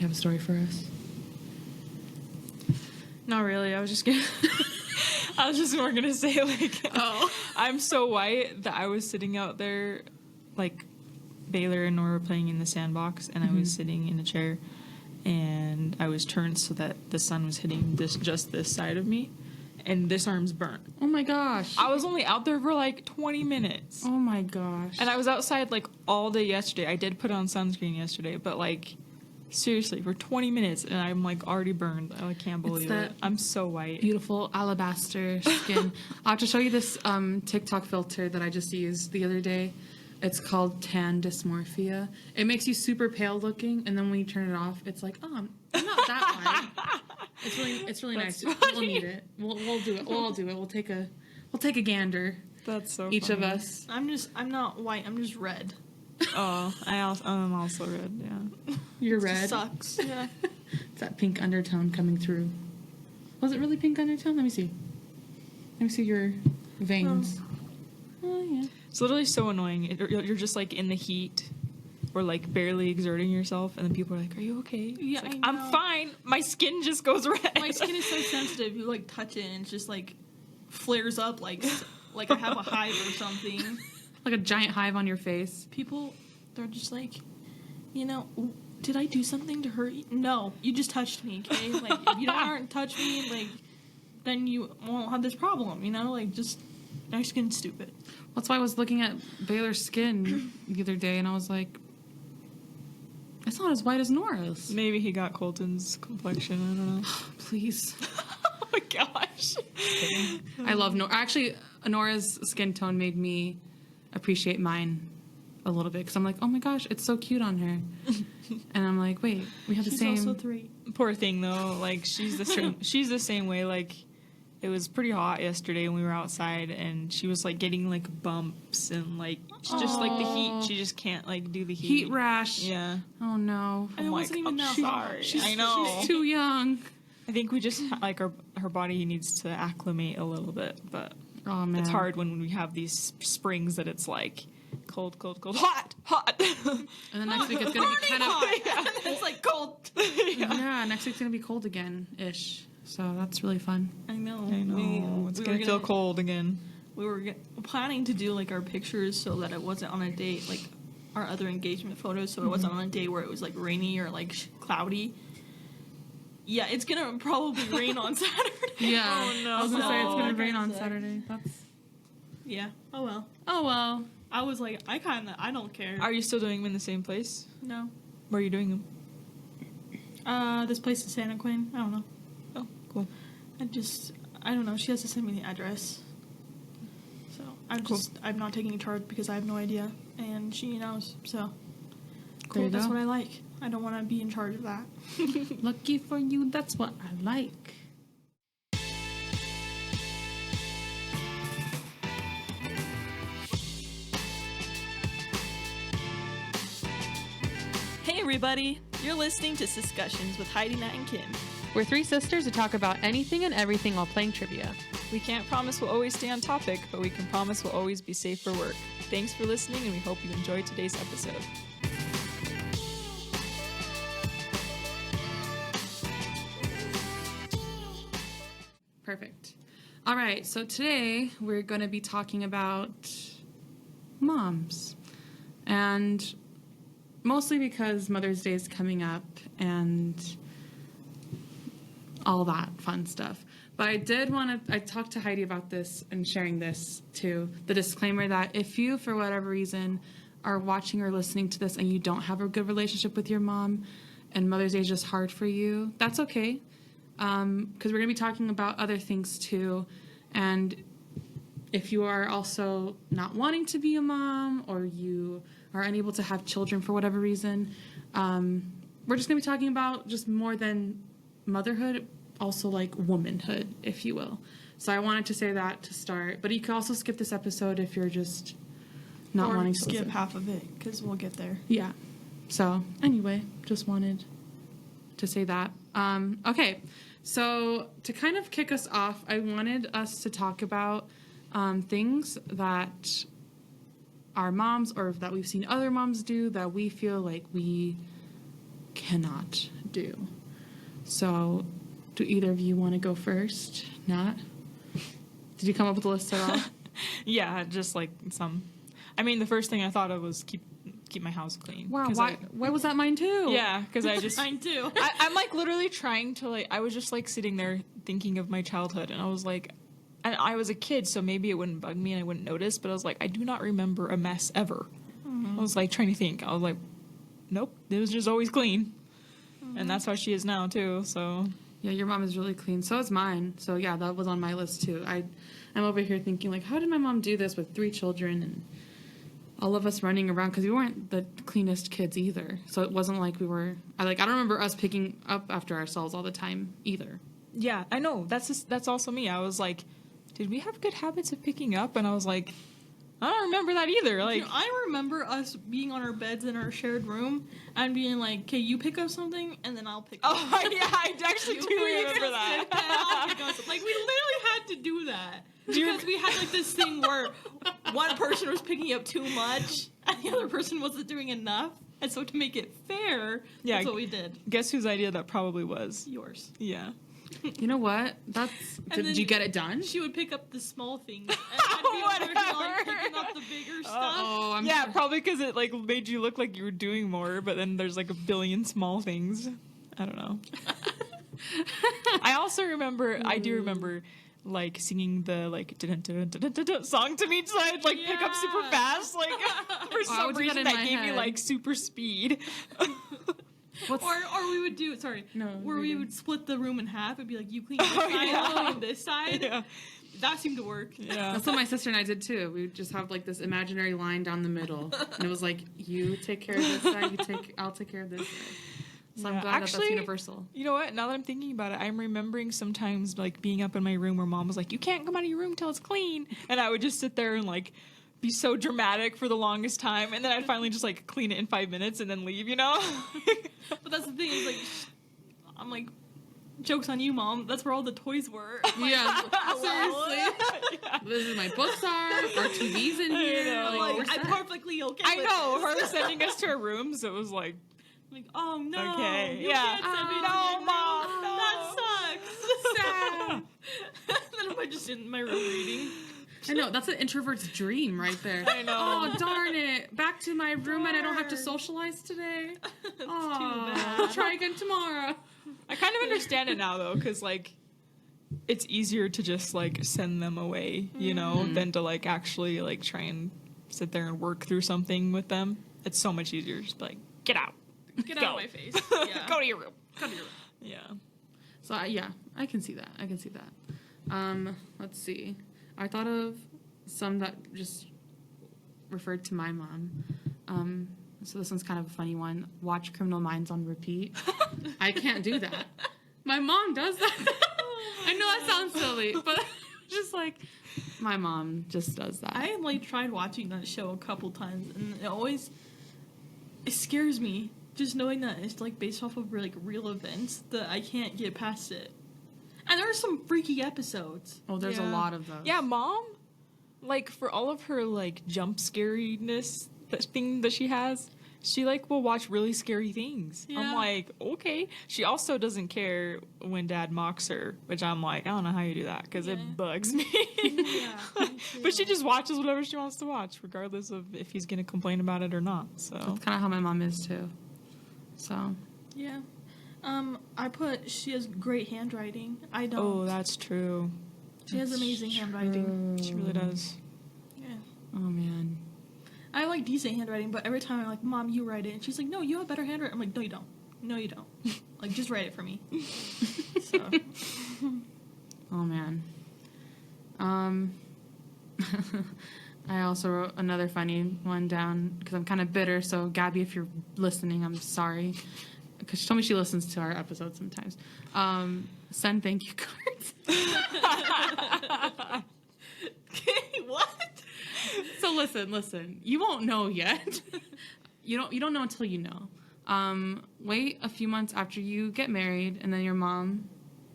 have a story for us? Not really. I was just more gonna say, like, I'm so white that I was sitting out there, like, Baylor and Nora were playing in the sandbox, and I was sitting in a chair, and I was turned so that the sun was hitting just this side of me, and this arm's burnt. Oh my gosh. I was only out there for like 20 minutes. Oh my gosh. And I was outside like all day yesterday. I did put on sunscreen yesterday, but like seriously for 20 minutes, and I'm like already burned. I can't believe it. I'm so white. Beautiful alabaster skin. I'll have to show you this TikTok filter that I just used the other day. It's called tan dysmorphia. It makes you super pale looking, and then when you turn it off, it's like, oh, I'm not that white. It's really nice. Funny. We'll need it. We'll do it. We'll all do it. We'll take a gander. That's so each funny. of us. I'm not white. I'm just red. Oh, I'm also red. Yeah. You're It red. just sucks. Yeah. It's that pink undertone coming through. Was it really pink undertone? Let me see. Let me see your veins. Oh yeah. It's literally so annoying. You're just like in the heat, or like barely exerting yourself, and then people are like, "Are you okay?" Yeah, like, I know. I'm fine. My skin just goes red. My skin is so sensitive. You like touch it, and it's just like flares up like I have a hive or something. Like a giant hive on your face. People, they're just like, did I do something to hurt you? No, you just touched me. Okay, like if you don't touch me, like then you won't have this problem. Like just my skin's stupid. That's why I was looking at Baylor's skin the other day, and I was like, it's not as white as Nora's. Maybe he got Colton's complexion. I don't know. Please. Oh my gosh. I love Nora. Actually, Nora's skin tone made me appreciate mine a little bit, because I'm like, oh my gosh, it's so cute on her. And I'm like, wait, we have the She's same. also 3. Poor thing though. Like she's the same. She's the same way. Like it was pretty hot yesterday when we were outside, and she was like getting like bumps and like just like the heat. She just can't like do the heat. Heat rash. Yeah. Oh no. And it wasn't even that hard. I know. She's too young. I think we just like her body needs to acclimate a little bit, but Oh man. it's hard when we have these springs that it's like cold, hot. And then next week it's gonna be kind of It's like cold. yeah. Next week's gonna be cold again ish. So that's really fun. I know. It's gonna feel cold again. We were planning to do like our pictures so that it wasn't on a date, like our other engagement photos, so it wasn't on a day where it was like rainy or like cloudy. Yeah, it's gonna probably rain on Saturday. Yeah. Oh, no. I was gonna say it's gonna Oh, rain on okay. Saturday. That's. Yeah. Oh well. Oh well. I was like, I don't care. Are you still doing them in the same place? No. Where are you doing them? This place in Santa Quinn. I don't know. Oh, cool. I don't know. She has to send me the address. So I'm not taking charge because I have no idea, and she knows. So There you that's go. what I like. I don't want to be in charge of that. Lucky for you, that's what I like. Hey everybody, you're listening to Discussions with Heidi, Nat, and Kim. We're 3 sisters who talk about anything and everything while playing trivia. We can't promise we'll always stay on topic, but we can promise we'll always be safe for work. Thanks for listening, and we hope you enjoyed today's episode. Perfect. All right, so today we're going to be talking about moms. And mostly because Mother's Day is coming up and all that fun stuff. But I talked to Heidi about this and sharing this too. The disclaimer that if you, for whatever reason, are watching or listening to this and you don't have a good relationship with your mom and Mother's Day is just hard for you, that's okay. Because we're going to be talking about other things too. And if you are also not wanting to be a mom or you are unable to have children for whatever reason, we're just going to be talking about just more than motherhood, also like womanhood, if you will. So I wanted to say that to start. But you can also skip this episode if you're just not or wanting to skip listen. half of it because we'll get there. Yeah. So anyway, just wanted to say that. Okay. So to kind of kick us off, I wanted us to talk about things that our moms or that we've seen other moms do that we feel like we cannot do. So, do either of you want to go first? Nat? Did you come up with a list at all? Yeah, just like some. I mean, the first thing I thought of was keep my house clean. Wow, why was that mine too? Yeah, because I just Mine too. I'm like literally trying to like. I was just like sitting there thinking of my childhood, and I was like, and I was a kid, so maybe it wouldn't bug me and I wouldn't notice. But I was like, I do not remember a mess ever. I was like trying to think. I was like, nope, it was just always clean, and that's how she is now too. So Yeah, your mom is really clean. So is mine. So yeah, that was on my list too. I'm over here thinking like, how did my mom do this with 3 children and all of us running around? Because we weren't the cleanest kids either. So it wasn't like we were. I don't remember us picking up after ourselves all the time either. yeah, I know that's also me. I was like, did we have good habits of picking up? And I was like, I don't remember that either. Like, You know, I remember us being on our beds in our shared room and being like, okay, you pick up something and then I'll pick up oh yeah, I actually do remember that. and I'll pick up something. Like, we literally had to do that. Because we had like this thing where one person was picking up too much and the other person wasn't doing enough. And so to make it fair, Yeah. that's what we did. Guess whose idea that probably was? Yours. Yeah. You know what? Did then you get it done? She would pick up the small things. And I'd be over here, like, Whatever. picking up the bigger stuff. Oh, I'm Yeah, sure. probably because it like made you look like you were doing more, but then there's like a billion small things. I don't know. I also remember. I do remember. Like singing the like dun-dun-dun-dun-dun-dun song to me, so I'd like pick up super Yeah. fast. Like for some would do that reason in that my gave me head. like super speed. Or we would do, No, where we you would split the room in half and be like, you clean this side, yeah. I'll clean this side. Yeah, That seemed to work. yeah. That's what my sister and I did too. We would just have like this imaginary line down the middle, and it was like, you take care of this side, I'll take care of this side. So I'm Yeah. glad that's Actually, universal. You know what? Now that I'm thinking about it, I'm remembering sometimes like being up in my room where mom was like, "You can't come out of your room till it's clean," and I would just sit there and like be so dramatic for the longest time, and then I'd finally just like clean it in 5 minutes and then leave. You know? But that's the thing, is like, I'm like, joke's on you, Mom. That's where all the toys were. Yeah, seriously. Yeah. This is my books our TV's in here. know. Like, I'm we're set. perfectly okay I with know. this. Her sending us to our rooms, it was like, I'm like, oh no. Okay, You yeah. can't send me to No, my room. Mom, no. That sucks. Sad. Then I'm just in my room reading. I know, that's an introvert's dream right there. I know. Oh, darn it. Back to my room and I don't have to Darn. socialize today. It's Oh, too I'll bad. try again tomorrow. I kind of understand it now though, because like it's easier to just like send them away, you know, than to like actually like try and sit there and work through something with them. It's so much easier just be like, get out. Get Go. out of my face. Yeah. Go to your room. Go to your room. Yeah. So, yeah, I can see that. Let's see. I thought of some that just referred to my mom. So this one's kind of a funny one. Watch Criminal Minds on repeat. I can't do that. My mom does that. I know that sounds silly, but just like, my mom just does that. I like tried watching that show a couple times, and it scares me just knowing that it's like based off of like real events, that I can't get past it. And there are some freaky episodes. Oh, there's a Yeah. lot of those. Yeah, mom, like for all of her like jump scariness, that thing that she has, she like will watch really scary things. I'm Yeah. like, okay. She also doesn't care when dad mocks her, which I'm like, I don't know how you do that because Yeah. it bugs me. Yeah, me But she too. just watches whatever she wants to watch, regardless of if he's gonna complain about it or not. So That's kind of how my mom is too. So, Yeah. I put she has great handwriting. I don't. oh, that's true. She has amazing handwriting. She really does. Yeah. oh man. I like decent handwriting, but every time I'm like, Mom, you write it. And she's like, no, you have better handwriting. I'm like, no, you don't. No, you don't. Like, just write it for me. So, Oh man. I also wrote another funny one down because I'm kind of bitter. So Gabby, if you're listening, I'm sorry. Because she told me she listens to our episodes sometimes. Send thank you cards. okay, what? So listen. You won't know yet. You don't know until you know. Wait a few months after you get married, and then your mom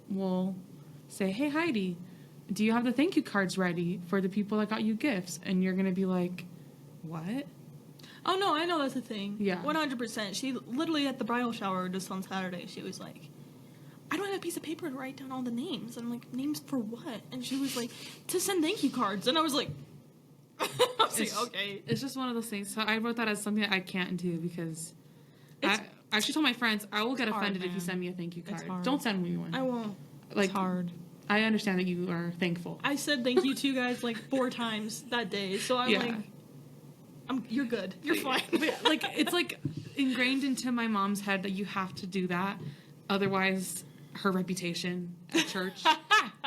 will say, "Hey Heidi, do you have the thank you cards ready for the people that got you gifts?" And you're gonna be like, "What?" Oh, no, I know that's a thing. Yeah. 100%. She literally at the bridal shower just on Saturday, she was like, I don't have a piece of paper to write down all the names. And I'm like, names for what? And she was like, to send thank you cards. And I was like, okay. It's just one of those things. So I wrote that as something that I can't do because I actually told my friends, I will get offended if you send me a thank you card. Don't send me one. I won't. Like, It's hard. I understand that you are thankful. I said thank you to you guys like 4 times that day. So I'm like, you're good. You're fine. But, like, it's like ingrained into my mom's head that you have to do that. Otherwise, her reputation at church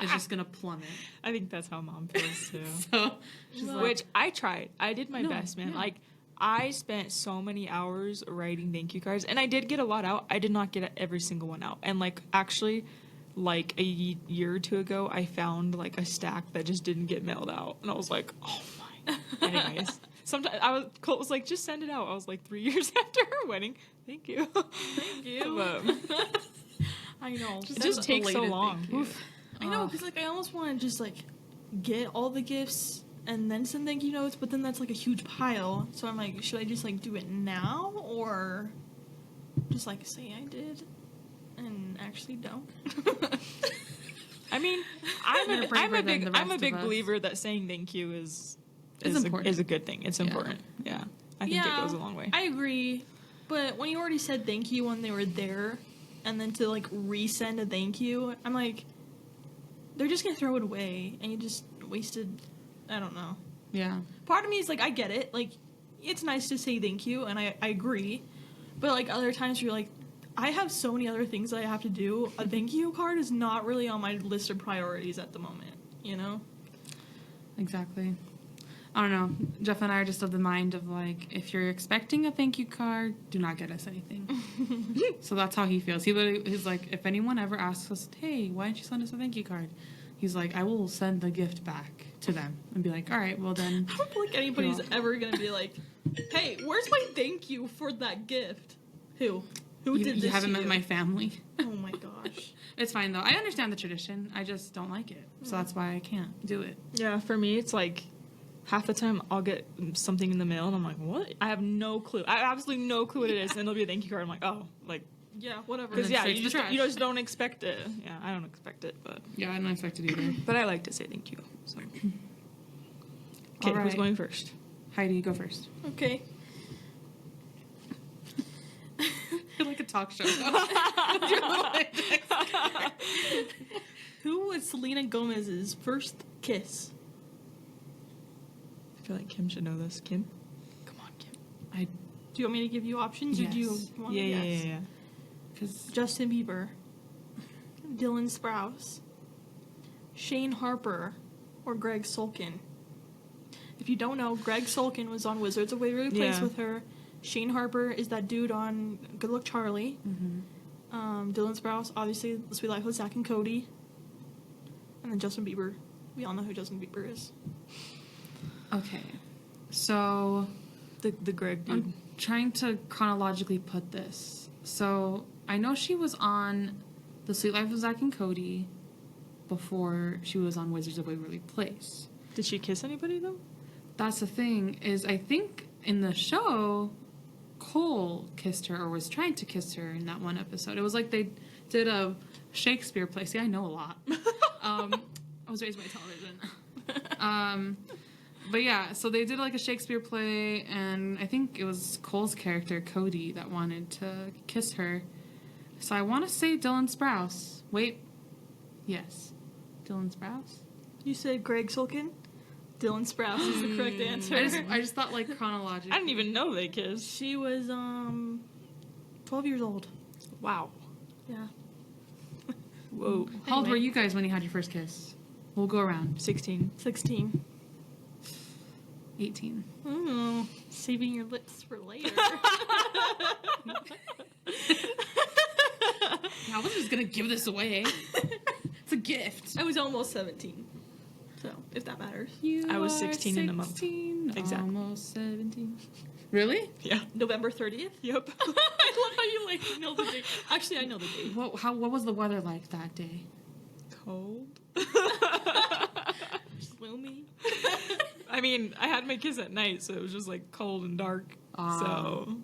is just going to plummet. I think that's how mom feels too. So, she's like, Which I tried. I did my best, man. Yeah. Like, I spent so many hours writing thank you cards, and I did get a lot out. I did not get every single one out. And, like, actually, like, a year or 2 ago, I found, like, a stack that just didn't get mailed out. And I was like, oh, my. Anyways. Sometimes Colt was like, just send it out. I was like, 3 years after her wedding. Thank you. Thank you. I know. It just takes so long. I know, because, like, I almost want to just, like, get all the gifts and then send thank you notes, but then that's, like, a huge pile. So I'm like, should I just, like, do it now? Or just, like, say I did and actually don't? I mean, I'm a big believer that saying thank you is a good thing. It's important. Yeah. I think it goes a long way. I agree. But when you already said thank you when they were there, and then to, like, resend a thank you, I'm like, they're just going to throw it away, and you just wasted, I don't know. yeah. Part of me is like, I get it. Like, it's nice to say thank you, and I agree. But, like, other times you're like, I have so many other things that I have to do. A thank you card is not really on my list of priorities at the moment, you know? Exactly. I don't know. Jeff and I are just of the mind of, like, if you're expecting a thank you card, do not get us anything. So that's how he feels. He's like, if anyone ever asks us, hey, why didn't you send us a thank you card? He's like, I will send the gift back to them and be like, all right, well then. I don't feel like anybody's ever going to be like, hey, where's my thank you for that gift? Who did this? You haven't to met my family. Oh my gosh. It's fine, though. I understand the tradition. I just don't like it. So that's why I can't do it. Yeah, for me, it's like half the time I'll get something in the mail and I'm like, what? I have no clue. I have absolutely no clue what it is. And then there'll be a thank you card. I'm like, oh, like. Yeah, whatever. Because, yeah, straight to the trash. you just don't expect it. Yeah, I don't expect it, but. Yeah, I don't expect it either. But I like to say thank you. So. All Okay, right. who's going first? Heidi, go first. Okay. You're like a talk show. Who was Selena Gomez's first kiss? I feel like Kim should know this. Kim? Come on, Kim. I, Do you want me to give you options, or do you Yes. want to guess? Yeah. because Justin Bieber, Dylan Sprouse, Shane Harper, or Greg Sulkin. If you don't know, Greg Sulkin was on Wizards of Waverly Place Yeah. with her. Shane Harper is that dude on Good Luck Charlie. Dylan Sprouse, obviously, The Sweet Life of Zach and Cody. And then Justin Bieber. We all know who Justin Bieber is. okay. So The Greg dude. I'm trying to chronologically put this. So I know she was on The Sweet Life of Zach and Cody before she was on Wizards of Waverly Place. Did she kiss anybody, though? That's the thing, is I think in the show, Cole kissed her or was trying to kiss her in that one episode. It was like they did a Shakespeare play. See, I know a lot. I was raised by television. But yeah, so they did like a Shakespeare play, and I think it was Cole's character, Cody, that wanted to kiss her. So I want to say Dylan Sprouse. Wait. Yes. Dylan Sprouse? You said Greg Sulkin? Dylan Sprouse is the correct answer. I just thought like chronologically. I didn't even know they kissed. She was 12 years old. Wow. Yeah. Whoa. How old Anyway. were you guys when you had your first kiss? We'll go around. 16. 16. 18. Oh, saving your lips for later. I wasn't just gonna give this away. It's a gift. I was almost 17. So, if that matters. You I was are 16 in a month. 16, Exactly. Almost 17. Really? Yeah. November 30th? Yep. I love how you, like, know the date. Actually, I know the date. What was the weather like that day? Cold. Gloomy. I mean, I had my kiss at night, so it was just like cold and dark. So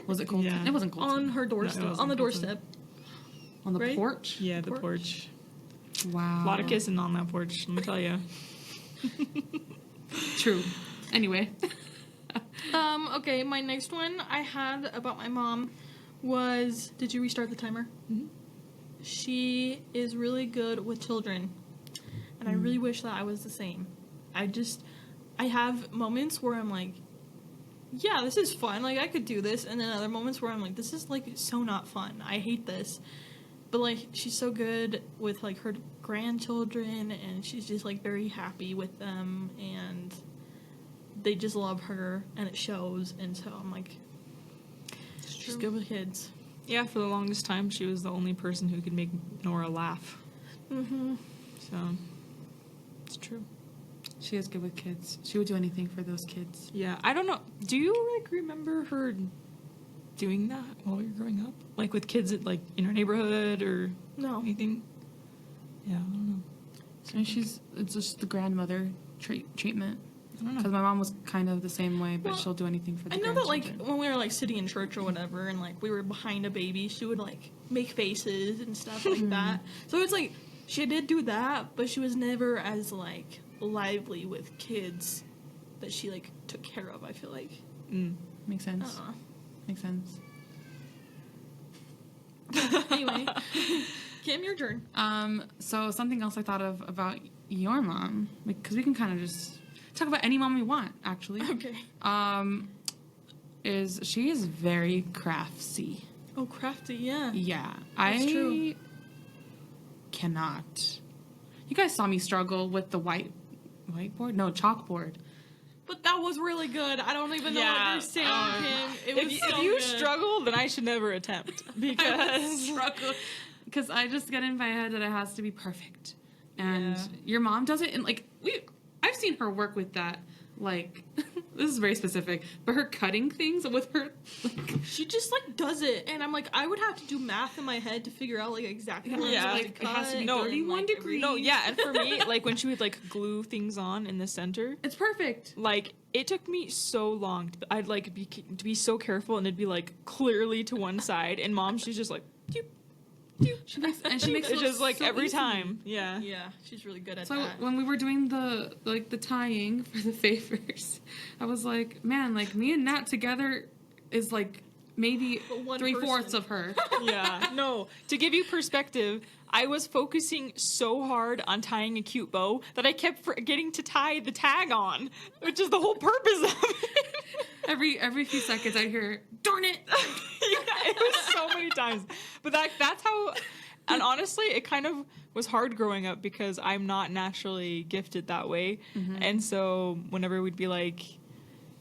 Was it Colton? Yeah. It wasn't Colton. On her doorstep. No, it wasn't On the Colton. doorstep. On the right? porch? yeah, the Porch. porch. Wow. A lot of kissing on that porch, let me tell you. True. Anyway. Okay, my next one I had about my mom was, did you restart the timer? Mhm. She is really good with children. And I really wish that I was the same. I have moments where I'm like, yeah, this is fun. Like, I could do this. And then other moments where I'm like, this is, like, so not fun. I hate this. But, like, she's so good with, like, her grandchildren. And she's just, like, very happy with them. And they just love her. And it shows. And so I'm like, she's good with kids. Yeah, for the longest time, she was the only person who could make Nora laugh. Mm-hmm. So, it's true. She is good with kids. She would do anything for those kids. Yeah, I don't know. Do you, like, remember her doing that while you were growing up? Like, with kids, at, like, in her neighborhood or No. anything? Yeah, I don't know. And it's just the grandmother treatment. I don't Because know. my mom was kind of the same way, but Well, she'll do anything for the I know that, like, grandchildren. when we were, like, sitting in church or whatever, and, like, we were behind a baby, she would, like, make faces and stuff like that. So it's, like, she did do that, but she was never as, like, lively with kids that she, like, took care of, I feel like. Makes sense. Uh-uh. Makes sense. Anyway, Kim, your turn. So something else I thought of about your mom, because we can kind of just talk about any mom we want, actually. Okay. Is she is very craftsy. Oh, crafty, yeah. Yeah, That's I true. cannot. You guys saw me struggle with the whiteboard? No, chalkboard. But that was really good. I don't even know what you're saying, Kim. It was If so you good. struggle, then I should never attempt. Because Struggle. Because I just get in my head that it has to be perfect. And Yeah. your mom does it, and like I've seen her work with that. Like, this is very specific, but her cutting things with her, like, She just, like, does it, and I'm like, I would have to do math in my head to figure out, like, exactly what Yeah, I'm like, supposed it has to be cut, and, 31 like, degrees. no, yeah, and for me, like, when she would, like, glue things on in the center, it's perfect. like, it took me so long. I'd, like, be so careful, and it'd be, like, clearly to one side, and Mom, she's just like, doop, doop. She makes it It's look just, like, so every easy. time. Yeah. Yeah, she's really good at So that. when we were doing the tying for the favors, I was like, man, like me and Nat together is like maybe But one 3/4 person. of her. Yeah. No, to give you perspective, I was focusing so hard on tying a cute bow that I kept forgetting to tie the tag on, which is the whole purpose of it. every few seconds I'd hear, darn it. Yeah, it was so many times. But that's how, and honestly, it kind of was hard growing up because I'm not naturally gifted that way. And so whenever we'd be like,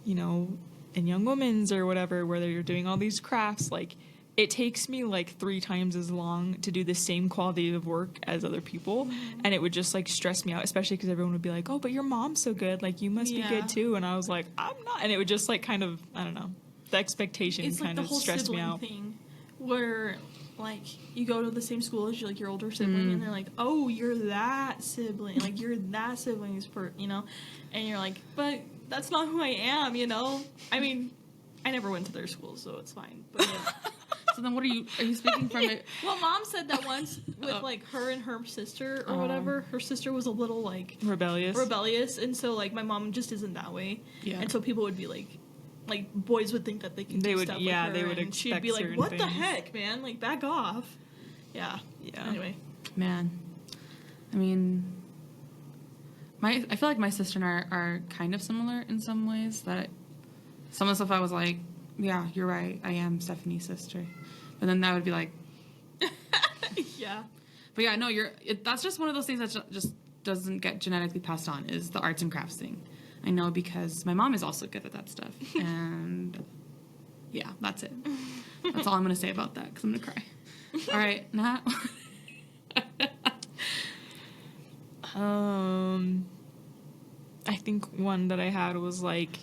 you know, in Young Women's or whatever, where you're doing all these crafts, like, it takes me like 3 times as long to do the same quality of work as other people. And it would just like stress me out, especially because everyone would be like, oh, but your mom's so good. Like, you must be Yeah. good too. And I was like, I'm not. And it would just like kind of, I don't know, the expectation It's like kind the of whole stressed me sibling out. thing, where like you go to the same school as your, like, your older sibling, and they're like, "Oh, you're that sibling, like you're that sibling's you know," and you're like, "But that's not who I am," you know. I mean, I never went to their school, so it's fine. But yeah. So then, are you speaking from it? Well, Mom said that once with like her and her sister or whatever. Her sister was a little like Rebellious. and so like my mom just isn't that way. Yeah. And so people would be like boys would think that they could They do would- stuff yeah, with her, they would and she'd expect be like, certain "What the things." heck, man? Like, back off." Yeah. Yeah. Anyway. Man, I mean, I feel like my sister and I are kind of similar in some ways. That some of the stuff I was like, yeah, you're right, I am Stephanie's sister, but then that would be like, Yeah. but yeah, no, that's just one of those things that just doesn't get genetically passed on, is the arts and crafts thing. I know because my mom is also good at that stuff, and yeah, that's it. That's all I'm gonna say about that, because I'm gonna cry. All right, Nat. I think one that I had was like,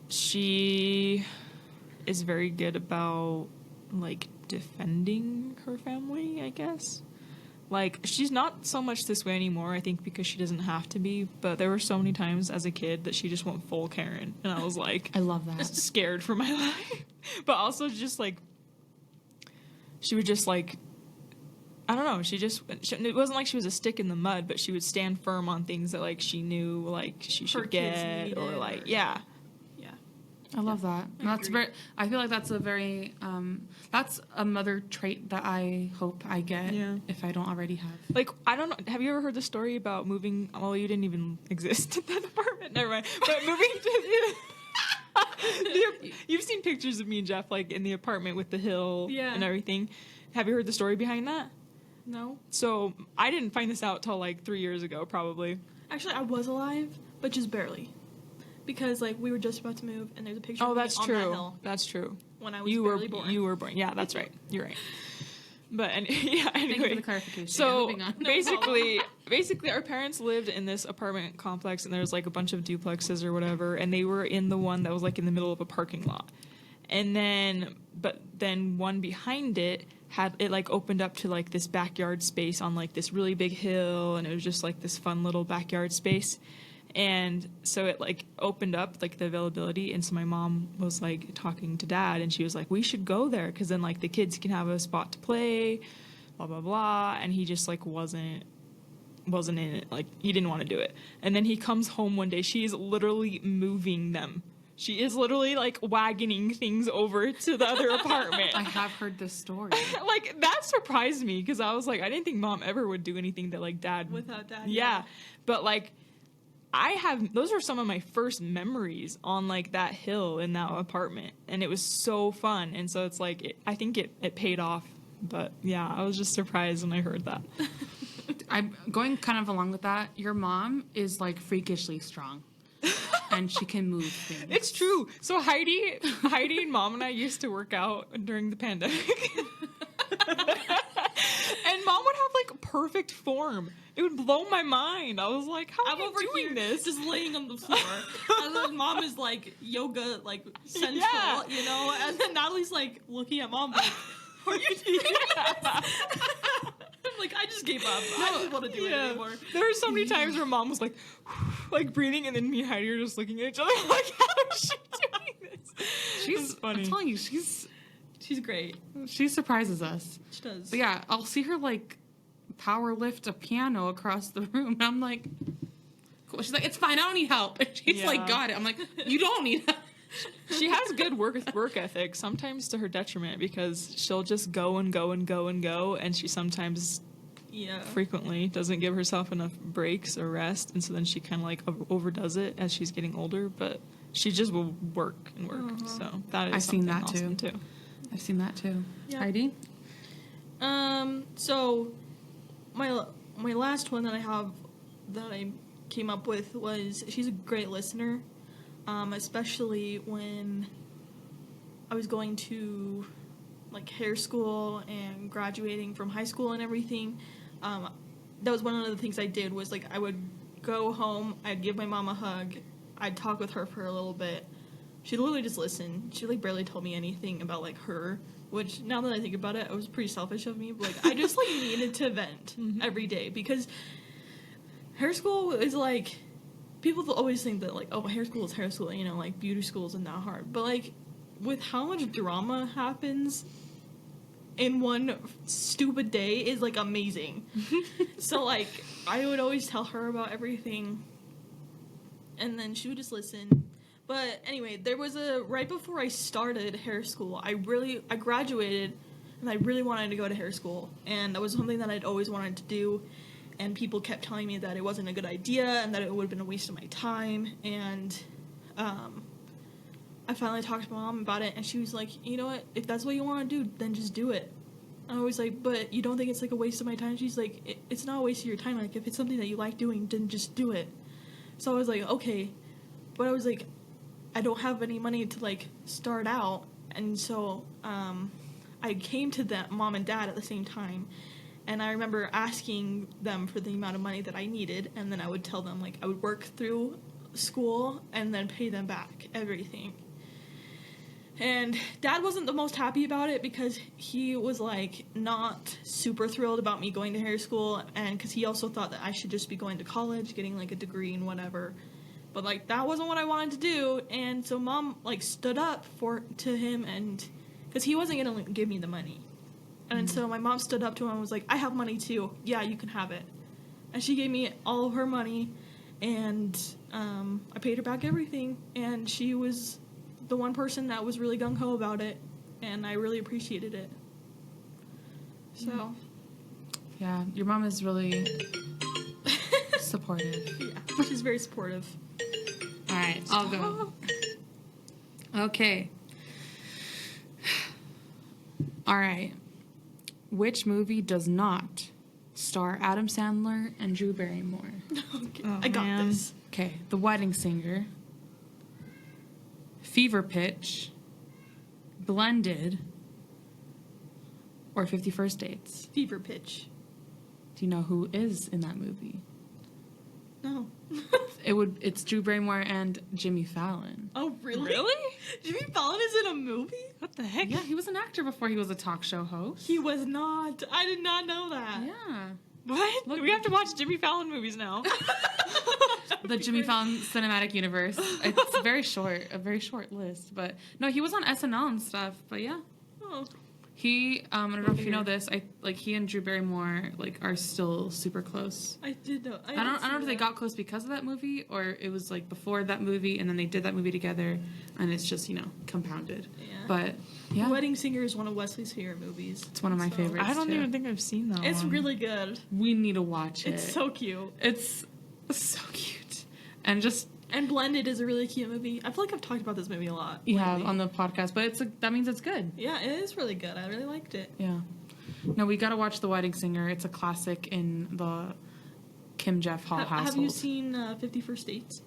she is very good about like defending her family, I guess. Like, she's not so much this way anymore, I think, because she doesn't have to be. But there were so many times as a kid that she just went full Karen. And I was like... I love that. Scared for my life. But also just, like... She would just, like... I don't know. It wasn't like she was a stick in the mud, but she would stand firm on things that, like, she knew, like, she should get. Or, like, yeah. I love that. That's very. I feel like that's a very. That's a mother trait that I hope I get if I don't already have. Like, I don't know. Have you ever heard the story about moving? Well, you didn't even exist in that apartment. Never mind. But moving to you've seen pictures of me and Jeff like in the apartment with the hill and everything. Have you heard the story behind that? No. So I didn't find this out till like 3 years ago, probably. Actually, I was alive, but just barely. Because, like, we were just about to move, and there's a picture of me that's on true. that hill. That's true. When I was barely born. You were born. Yeah, that's right. You're right. But, anyway. Thank you for the clarification. So, moving on. basically, our parents lived in this apartment complex, and there was, like, a bunch of duplexes or whatever, and they were in the one that was, like, in the middle of a parking lot. And then one behind it like, opened up to, like, this backyard space on, like, this really big hill, and it was just, like, this fun little backyard space. And so it, like, opened up, like, the availability. And so my mom was, like, talking to Dad. And she was like, we should go there. Because then, like, the kids can have a spot to play, blah, blah, blah. And he just, like, wasn't in it. Like, he didn't want to do it. And then he comes home one day. She is literally moving them. She is literally, like, wagoning things over to the other apartment. I have heard this story. Like, that surprised me. Because I was like, I didn't think Mom ever would do anything that, like, Dad... Without Dad. Yeah. But, like... those are some of my first memories on, like, that hill in that apartment. And it was so fun. And so it's like, I think it paid off. But, yeah, I was just surprised when I heard that. I'm going kind of along with that. Your mom is, like, freakishly strong. And she can move things. It's true. So Heidi and Mom and I used to work out during the pandemic. And Mom would have, like, perfect form. It would blow my mind. I was like, how am I doing this? Just laying on the floor. And then Mom is, like, yoga, like, central, you know? And then Natalie's, like, looking at Mom, like, are you doing this? I'm like, I just gave up. I don't want to do it anymore. There were so many times where Mom was, like breathing, and then me and Heidi are just looking at each other, like, how is she doing this? She's funny. I'm telling you, she's great. She surprises us. She does. But yeah, I'll see her, like, power lift a piano across the room, and I'm like, cool. She's like, it's fine, I don't need help. And she's like, got it. I'm like, you don't need help. She has good work ethic, sometimes to her detriment, because she'll just go and go and go and go, and she sometimes frequently doesn't give herself enough breaks or rest, and so then she kind of, like, overdoes it as she's getting older, but she just will work and work. So that is I've seen that awesome too. I've seen that too. Yeah. Heidi? So my last one that I came up with was, she's a great listener, especially when I was going to, like, hair school and graduating from high school and everything. That was one of the things I did, was, like, I would go home, I'd give my mom a hug, I'd talk with her for a little bit. She'd literally just listen. She, like, barely told me anything about, like, her, which, now that I think about it was pretty selfish of me, but, like, I just, like, needed to vent every day, because hair school is, like, people always think that, like, oh, hair school is hair school, you know, like, beauty school isn't that hard, but, like, with how much drama happens in one stupid day is, like, amazing. So, like, I would always tell her about everything, and then she would just listen. But anyway, there was right before I started hair school, I graduated, and I really wanted to go to hair school, and that was something that I'd always wanted to do, and people kept telling me that it wasn't a good idea, and that it would have been a waste of my time, and, I finally talked to my mom about it, and she was like, you know what, if that's what you want to do, then just do it. And I was like, but you don't think it's, like, a waste of my time? She's like, it's not a waste of your time. Like, if it's something that you like doing, then just do it. So I was like, okay. But I was like, I don't have any money to, like, start out. And so I came to that mom and dad at the same time. And I remember asking them for the amount of money that I needed. And then I would tell them, like, I would work through school and then pay them back everything. And Dad wasn't the most happy about it because he was, like, not super thrilled about me going to hair school, and because he also thought that I should just be going to college, getting, like, a degree and whatever. But, like, that wasn't what I wanted to do, and so Mom, like, stood up to him, and because he wasn't going to give me the money. And so my mom stood up to him and was like, I have money too. Yeah, you can have it. And she gave me all of her money, and I paid her back everything, and she was the one person that was really gung-ho about it, and I really appreciated it. So. Yeah, your mom is really supportive. Yeah, she's very supportive. All right, I'll go. Okay. All right. Which movie does not star Adam Sandler and Drew Barrymore? Okay, I got this. Okay, The Wedding Singer, Fever Pitch, Blended, or 50 First Dates. Fever Pitch. Do you know who is in that movie? No. It's Drew Barrymore and Jimmy Fallon. Oh, really? Really? Jimmy Fallon is in a movie? What the heck? Yeah, he was an actor before he was a talk show host. He was not. I did not know that. Yeah. What? Look- We have to watch Jimmy Fallon movies now. The Jimmy Fallon cinematic universe. It's a very short list. But no, he was on SNL and stuff. But yeah. Oh. He, I don't know if you know this, he and Drew Barrymore, are still super close. I did know. I don't know if they got close because of that movie, or it was, before that movie, and then they did that movie together, and it's just, compounded. Yeah. But, yeah. Wedding Singer is one of Wesley's favorite movies. It's one of my favorites, I don't too. even think I've seen that It's one. really good. We need to watch it. It's so cute. It's so cute. And just... And Blended is a really cute movie. I feel like I've talked about this movie a lot. Yeah, lately. on the podcast, but that means it's good. Yeah, it is really good. I really liked it. Yeah. No, we gotta watch The Wedding Singer. It's a classic in the Kim Jeff Hall household. Have you seen 50 First Dates?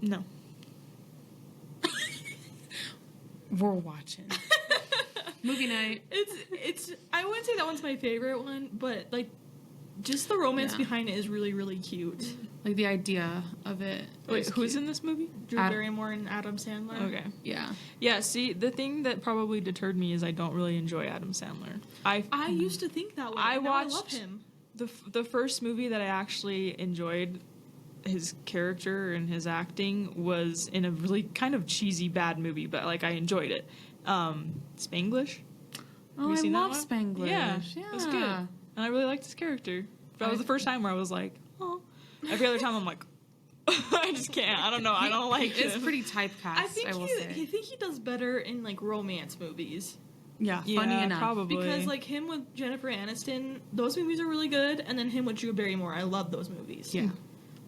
No. We're watching. Movie night. It's I wouldn't say that one's my favorite one, but just the romance Yeah. behind it is really, really cute. The idea of it. Wait, is who's cute. in this movie? Drew Barrymore and Adam Sandler. Okay. Yeah. Yeah, see, the thing that probably deterred me is I don't really enjoy Adam Sandler. I used to think that way. I Now I love watched him. the first movie that I actually enjoyed his character and his acting was in a really kind of cheesy bad movie, but I enjoyed it. Spanglish. Oh, you I seen that love one? Spanglish. Yeah, it was good. And I really liked his character. That was the first time where I was like, oh. Every other time I'm like, I just can't. I don't know. I don't like It's him. pretty typecast, I think say. he does better in romance movies. Yeah, funny Yeah, enough. probably. Because him with Jennifer Aniston, those movies are really good, and then him with Drew Barrymore, I love those movies. Yeah.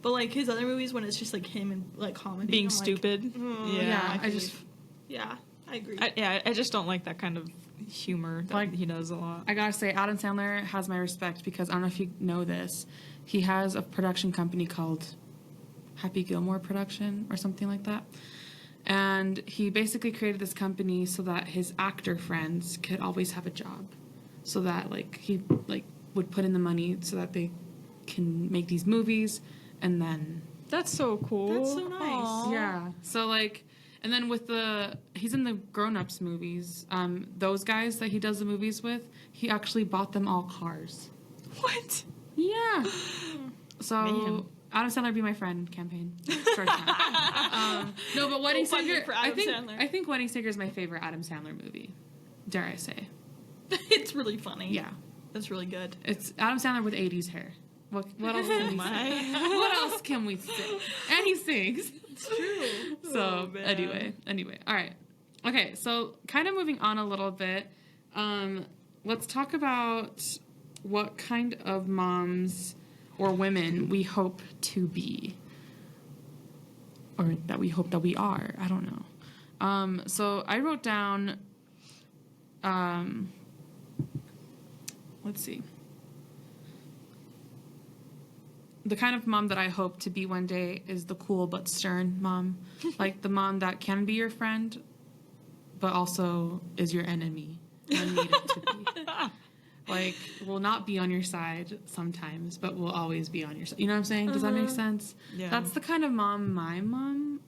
But his other movies when it's just him and comedy, Being I'm stupid. Yeah, I agree. I just don't like that kind of humor that he does a lot. I gotta say, Adam Sandler has my respect because I don't know if you know this. He has a production company called Happy Gilmore Production or something like that. And he basically created this company so that his actor friends could always have a job. So that he would put in the money so that they can make these movies and then That's so cool. That's so nice. Aw. yeah. So and then he's in the Grown Ups movies. Those guys that he does the movies with, he actually bought them all cars. What? Yeah. So Man. Adam Sandler be my friend campaign. First time. No, but Wedding Go funding Singer. for Adam Sandler. I think Wedding Singer is my favorite Adam Sandler movie. Dare I say? It's really funny. Yeah. That's really good. It's Adam Sandler with 80s hair. What else can we say? What else can we say? And he sings. It's true. So Oh, man. anyway, all right. Okay, so kind of moving on a little bit. Let's talk about what kind of moms or women we hope to be, or that we hope that we are. I don't know. So I wrote down. Let's see. The kind of mom that I hope to be one day is the cool but stern mom. The mom that can be your friend, but also is your enemy when needed to be. Will not be on your side sometimes, but will always be on your side. You know what I'm saying? Does that make sense? Yeah. That's the kind of mom my mom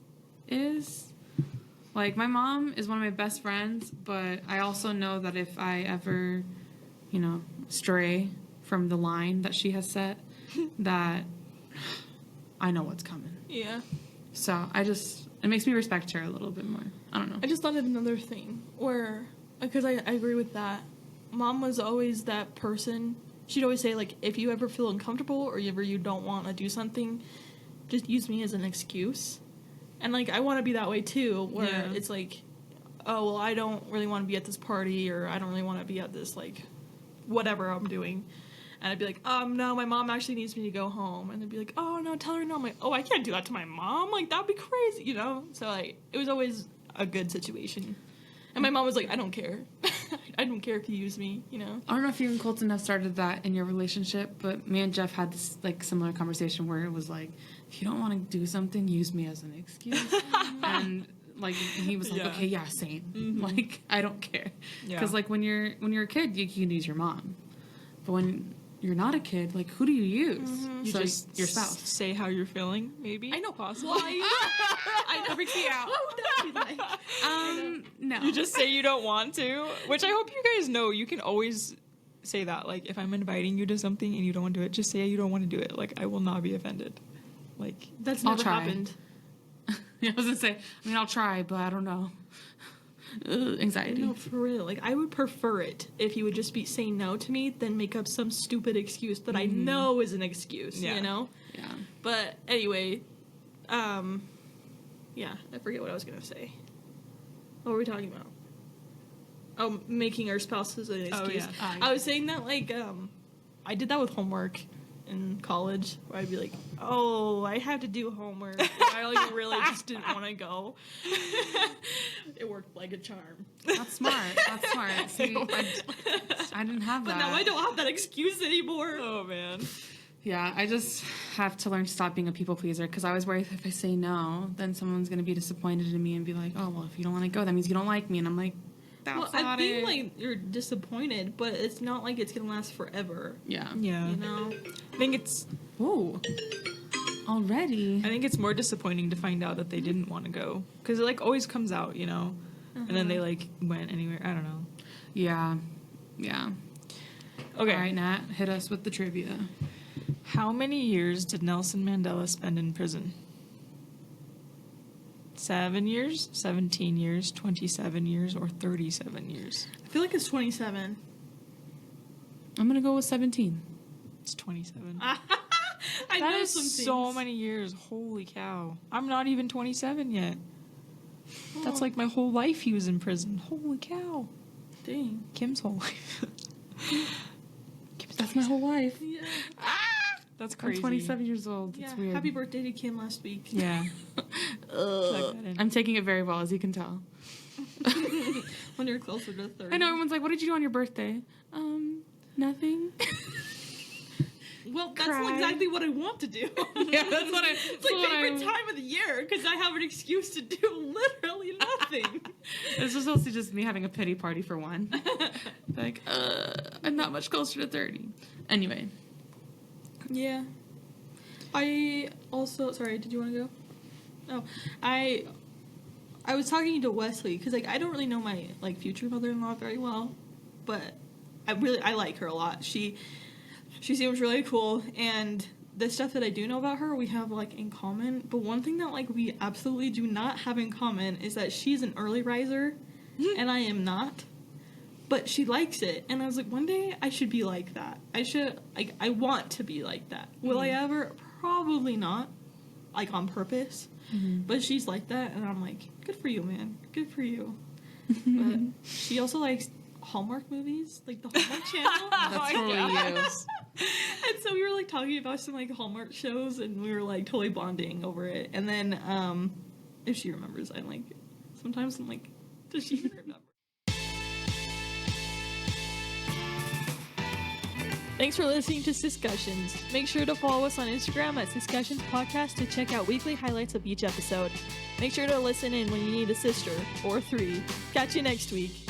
is. Like, my mom is one of my best friends, but I also know that if I ever, stray from the line that she has set, that I know what's coming. Yeah. So it makes me respect her a little bit more. I don't know. I just thought of another thing where, because I agree with that. Mom was always that person. She'd always say, like, if you ever feel uncomfortable or ever you don't want to do something, just use me as an excuse. And, like, I want to be that way, too, where it's like, oh, well, I don't really want to be at this party, or I don't really want to be at this, like, whatever I'm doing. And I'd be like, no, my mom actually needs me to go home. And they'd be like, oh, no, tell her no. I'm like, oh, I can't do that to my mom. Like, that'd be crazy, So, like, it was always a good situation. And my mom was like, I don't care. I don't care if you use me, I don't know if you and Colton have started that in your relationship, but me and Jeff had this, like, similar conversation where it was like, if you don't want to do something, use me as an excuse. And, like, he was like, okay, yeah, same. Mm-hmm. Like, I don't care. Because, like, when you're a kid, you can use your mom. But when you're not a kid, like, who do you use? Mm-hmm. You so just your spouse. Say how you're feeling, maybe. I know, possibly. I know, freaks me out. What would that be like? No. You just say you don't want to, which I hope you guys know. You can always say that. Like, if I'm inviting you to something and you don't want to do it, just say you don't want to do it. Like, I will not be offended. Like, that's never happened. I was gonna say, I'll try, but I don't know. Anxiety. No, for real. Like, I would prefer it if you would just be saying no to me than make up some stupid excuse that I know is an excuse, Yeah. Yeah. But anyway, yeah, I forget what I was going to say. What were we talking about? Oh, making our spouses an excuse. Oh, yeah. I was saying that, like, I did that with homework in college, where I'd be like, oh, I have to do homework. And I, like, really just didn't want to go. It worked like a charm. That's smart. See, I didn't have that. But now I don't have that excuse anymore. Oh, man. Yeah, I just have to learn to stop being a people pleaser, because I was worried if I say no, then someone's going to be disappointed in me and be like, oh, well, if you don't want to go, that means you don't like me. And I'm like, that's I not think, it. like, you're disappointed, but it's not like it's going to last forever. Yeah. I think it's... Ooh. Already? I think it's more disappointing to find out that they didn't want to go. Because it, like, always comes out, And then they, like, went anywhere. I don't know. Yeah. Okay. All right, Nat, hit us with the trivia. How many years did Nelson Mandela spend in prison? 7 years, 17 years, 27 years, or 37 years? I feel like it's 27. I'm going to go with 17. It's 27. I That know is some things. so many years. Holy cow. I'm not even 27 yet. That's like my whole life he was in prison. Holy cow. Dang. Kim's whole life. That's my whole life. Yeah. That's crazy. I'm 27 years old. It's weird. Happy birthday to Kim last week. Yeah. I'm taking it very well, as you can tell. When you're closer to 30. I know, everyone's like, what did you do on your birthday? Nothing. Well, that's Cry. exactly what I want to do. Yeah, that's what I... It's my favorite time of the year, because I have an excuse to do literally nothing. This was also just me having a pity party for one. Like, I'm not much closer to 30. Anyway. Yeah. I also... Sorry, did you want to go? No. I was talking to Wesley, because, like, I don't really know my, like, future mother-in-law very well, but I like her a lot. She seems really cool, and the stuff that I do know about her, we have, like, in common. But one thing that, like, we absolutely do not have in common is that she's an early riser, and I am not. But she likes it, and I was like, one day I should be like that. I want to be like that. Will I ever? Probably not, like, on purpose. But she's like that, and I'm like, good for you, man. Good for you. But she also likes Hallmark movies, like the Hallmark Channel. That's totally you. And so we were, like, talking about some, like, Hallmark shows, and we were, like, totally bonding over it. And then, if she remembers, I'm like, sometimes I'm like, does she even remember? Thanks for listening to Discussions. Make sure to follow us on Instagram at Discussions Podcast to check out weekly highlights of each episode. Make sure to listen in when you need a sister, or 3. Catch you next week.